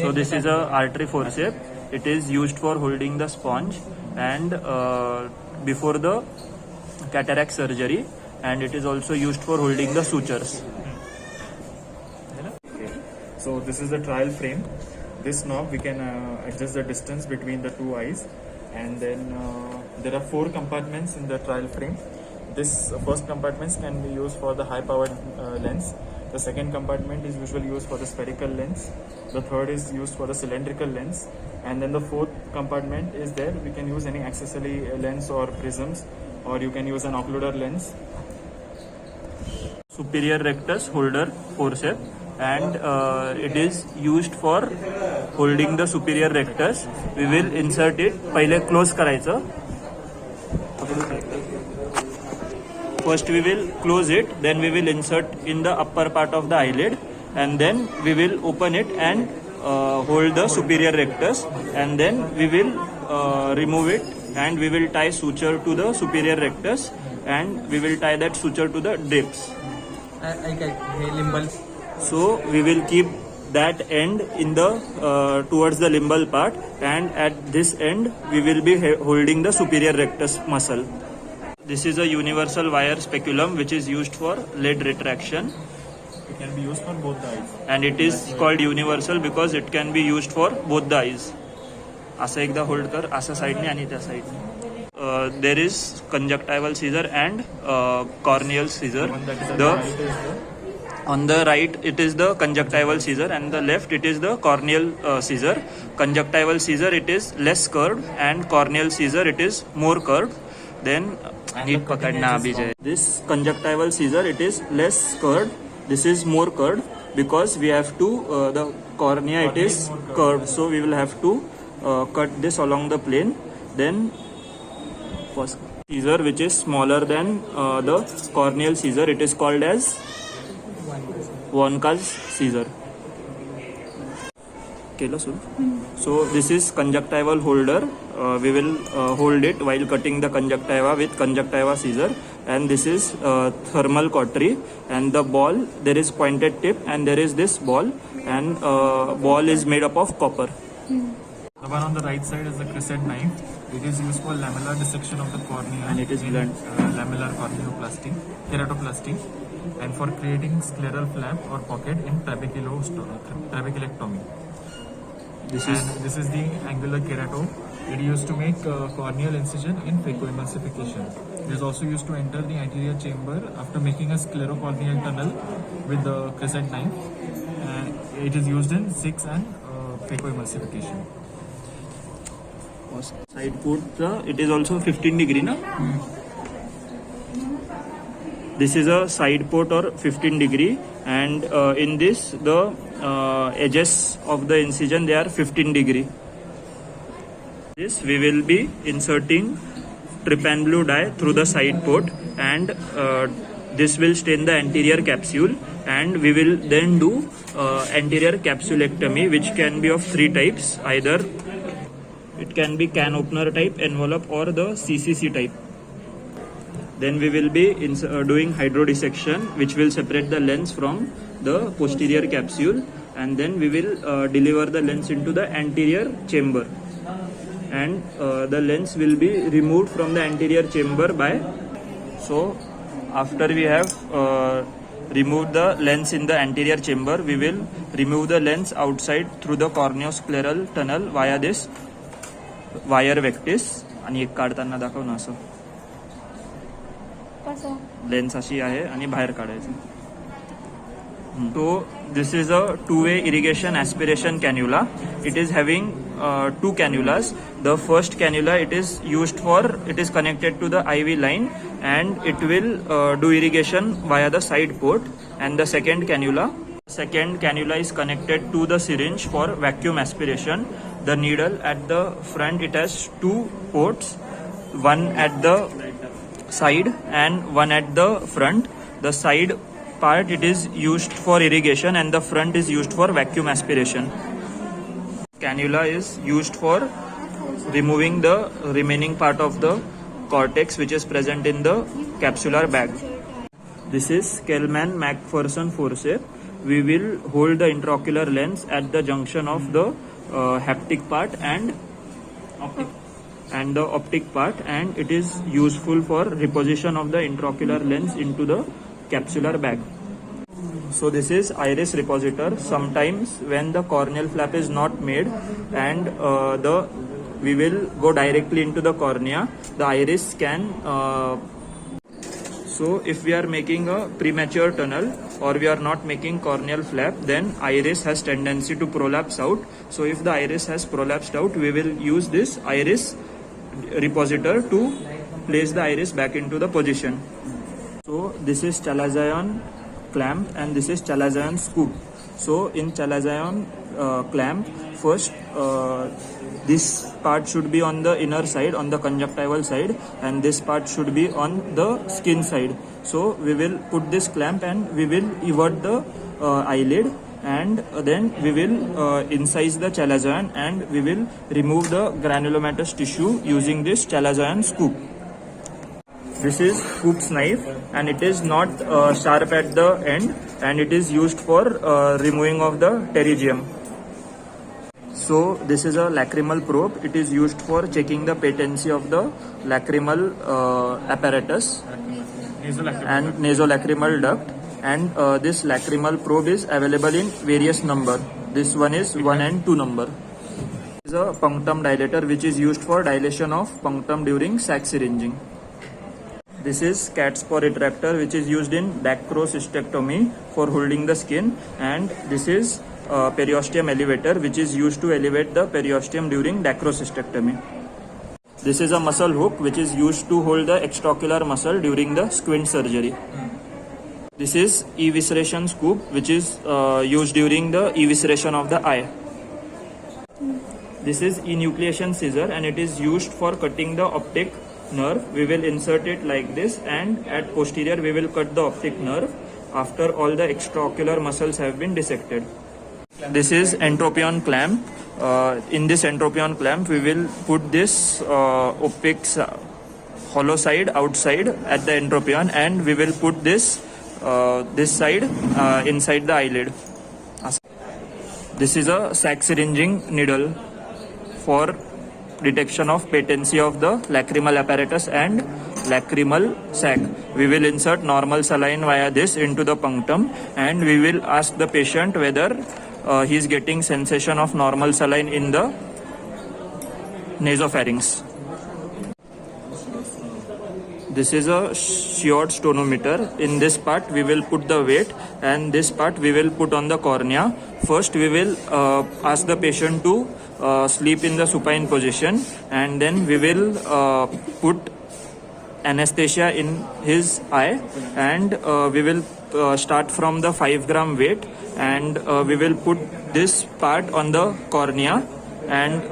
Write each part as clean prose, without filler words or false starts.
So this is a artery forceps. It is used for holding the sponge and before the cataract surgery, and it is also used for holding the sutures. Okay. So this is the trial frame. This knob we can adjust the distance between the two eyes, and then there are 4 compartments in the trial frame. This first compartment can be used for the high powered lens. The second compartment is usually used for the spherical lens. The third is used for the cylindrical lens, and then the fourth compartment is there. We can use any accessory lens or prisms, or you can use an occluder lens. Superior rectus holder forceps, and it is used for holding the superior rectus. We will insert it. पहिले close करायचं. First we will close it, then we will insert in the upper part of the eyelid, and then we will open it and hold the superior rectus, and then we will remove it, and we will tie suture to the superior rectus, and we will tie that suture to the drips. So we will keep that end in the towards the limbal part, and at this end we will be holding the superior rectus muscle. This is a universal wire speculum which is used for lid retraction. It can be used for both the eyes. And it is called universal because it can be used for both the eyes. असं एकदा hold कर, असा साइडने आणि त्या साइडने. There is conjunctival scissor and corneal scissor. On the right it is the conjunctival scissor, and the left it is the corneal scissor. Conjunctival scissor it is less curved, and corneal scissor it is more curved. Then this conjunctival scissor it is less curved. This is more curved because we have to the cornea it is curved, so we will have to cut this along the plane. Then first scissor which is smaller than the corneal scissor, it is called as Wonka's scissor. So this is conjunctival holder. We will hold it while cutting the conjunctiva with conjunctiva scissor, and this is thermal cautery, and the ball, there is pointed tip, and there is this ball, and ball is made up of copper. The one on the right side is the crescent knife. It is used for lamellar dissection of the cornea, and it is blunt. Lamellar corneoplasty, keratoplasty, and for creating scleral flap or pocket in trabeculectomy. This is the angular kerato. It used to make corneal incision in phacoemulsification. It is also used to enter the anterior chamber after making a sclerocorneal tunnel with the crescent knife. It is used in 6 and phacoemulsification. Side port, it is also 15 degree, na? This is a side port or 15 degree, and in this the edges of the incision they are 15 degree. This we will be inserting trypan blue dye through the side port, and this will stain the anterior capsule, and we will then do anterior capsulectomy, which can be of 3 types. Either it can be can opener type, envelope, or the CCC type. Then we will be doing hydrodissection, which will separate the lens from the posterior capsule, and then we will deliver the lens into the anterior chamber, and the lens will be removed from the anterior chamber by. So after we have removed the lens in the anterior chamber, we will remove the lens outside through the corneoscleral tunnel via this wire vectis. आणि एक काढताना दाखव ना असं lens अशी आहे आणि बाहेर काढायचं. So this is a 2-way irrigation aspiration cannula. It is having 2 cannulas. The first cannula it is connected to the IV line, and it will do irrigation via the side port. And the second cannula is connected to the syringe for vacuum aspiration. The needle at the front, it has 2 ports, one at the side and one at the front. The side part it is used for irrigation, and the front is used for vacuum aspiration. Cannula is used for removing the remaining part of the cortex which is present in the capsular bag. This is Kellman-Macpherson forceps. we will hold the intraocular lens at the junction of the haptic part and the optic part, and it is useful for reposition of the intraocular lens into the capsular bag. So this is iris repositor. Sometimes when the corneal flap is not made and we will go directly into the cornea, the iris can so if we are making a premature tunnel or we are not making corneal flap, then iris has tendency to prolapse out. So if the iris has prolapsed out, we will use this iris repositor to place the iris back into the position. So this is chalazion clamp and this is chalazion scoop. So in chalazion clamp, first this part should be on the inner side, on the conjunctival side, and this part should be on the skin side. So we will put this clamp and we will evert the eyelid, and then we will incise the chalazion and we will remove the granulomatous tissue using this chalazion scoop. This is Coop's knife and it is not sharp at the end, and it is used for removing of the pterygium. So this is a lacrimal probe. It is used for checking the patency of the lacrimal apparatus and nasolacrimal duct. And this lacrimal probe is available in various number. This one is 1 and 2 number. This is a punctum dilator which is used for dilation of punctum during sac syringing. This is cat's paw retractor which is used in dacrocystectomy for holding the skin, and this is periosteum elevator which is used to elevate the periosteum during dacrocystectomy. This is a muscle hook which is used to hold the extraocular muscle during the squint surgery. This is evisceration scoop which is used during the evisceration of the eye. This is enucleation scissor and it is used for cutting the optic nerve. We will insert it like this, and at posterior we will cut the optic nerve after all the extraocular muscles have been dissected. This is entropion clamp. In this entropion clamp we will put this opaque hollow side outside at the entropion, and we will put this side inside the eyelid. This is a sac syringing needle for detection of patency of the lacrimal apparatus and lacrimal sac. We will insert normal saline via this into the punctum, and we will ask the patient whether he is getting sensation of normal saline in the nasopharynx. This is a Schiot stonometer. In this part we will put the weight, and this part we will put on the cornea. First we will ask the patient to sleep in the supine position, and then we will put anesthesia in his eye, and we will start from the 5 gram weight, and we will put this part on the cornea, and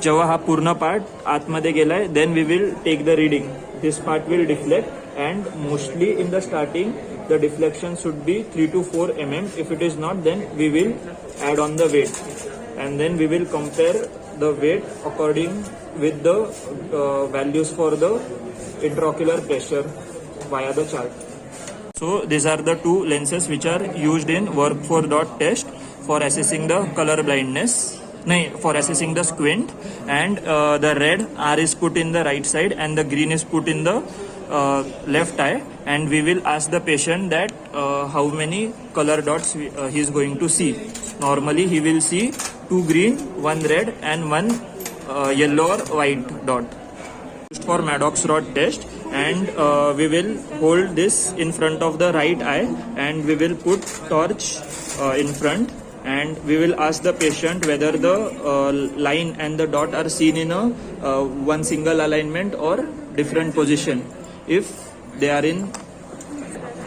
जेव्हा हा पूर्ण part आतमध्ये गेलाय, then we will take the reading. This part will deflect, and mostly in the starting the deflection should be 3 to 4 mm. If it is not, then we will add on the weight, and then we will compare the weight according with the values for the intraocular pressure via the chart. So these are the two lenses which are used in work4 dot test for assessing the color blindness. For assessing the squint, and the red R is put in the right side and the green is put in the left eye, and we will ask the patient that how many color dots he is going to see. Normally he will see 2 green, 1 red and 1 yellow or white dot. Used for Maddox rod test, and we will hold this in front of the right eye, and we will put torch in front, and we will ask the patient whether the line and the dot are seen in a one single alignment or different position. If they are in,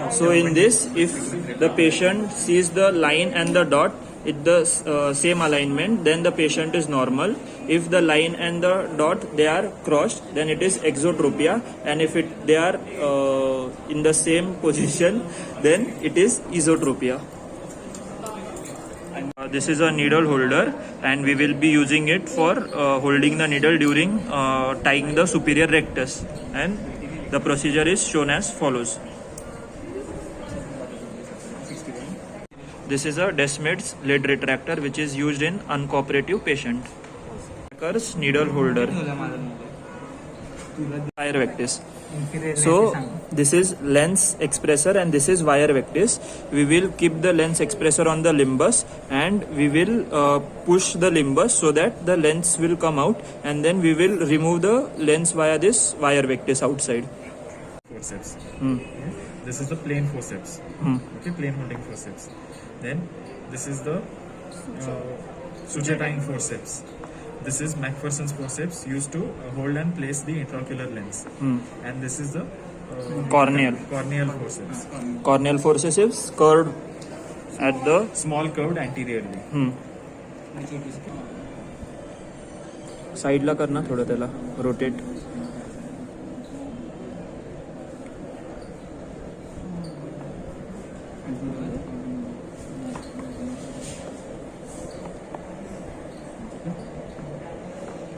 so in this, if the patient sees the line and the dot in the same alignment, then the patient is normal. If the line and the dot they are crossed, then it is exotropia, and if they are in the same position, then it is esotropia. This is a needle holder, and we will be using it for holding the needle during tying the superior rectus, and the procedure is shown as follows. This is a Descemet's lead retractor which is used in uncooperative patient. Packer's needle holder. Wire vectis. So this is lens expressor and this is wire vectis. We will keep the lens expressor on the limbus and we will push the limbus so that the lens will come out, and then we will remove the lens via this wire vectis outside. Forceps. Hmm. This is the plain forceps. Hmm. Okay, plain holding forceps. Then this is the Sujetine forceps. This is McPherson's forceps used to hold and place the intraocular lens. Hmm. And this is the Corneal. corneal forceps. Corneal forceps is curved at the Small curved anteriorly. साईडला कर ना थोडं त्याला rotate.